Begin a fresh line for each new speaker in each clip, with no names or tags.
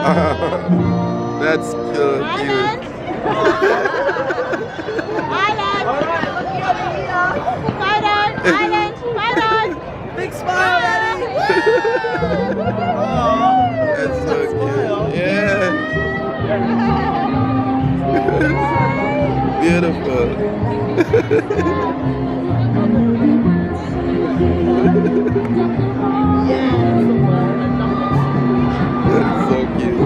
That's cute.
Island. Island. Island. Island.
Big smile, Eddie!
That's so cute. Yeah. Beautiful. That's so cute.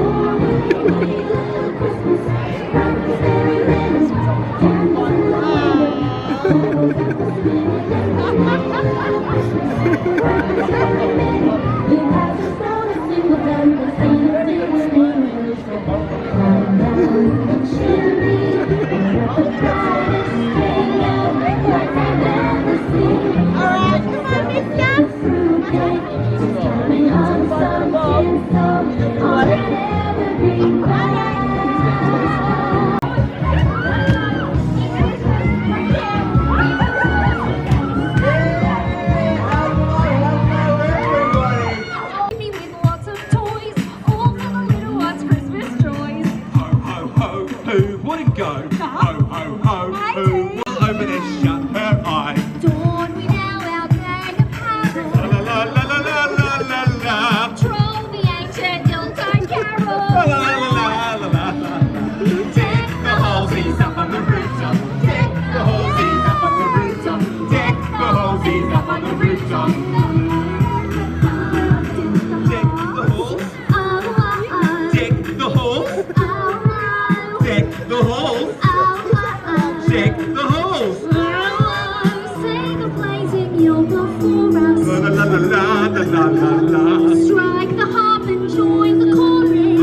Strike the harp and join the chorus.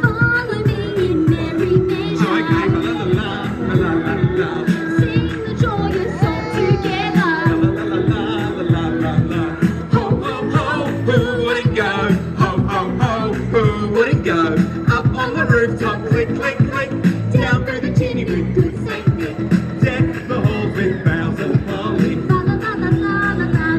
Follow me in merry measure. Sing the joyous song together.
Ho, ho, ho, who wouldn't go? Ho, ho, ho, who wouldn't go? Up on the rooftop.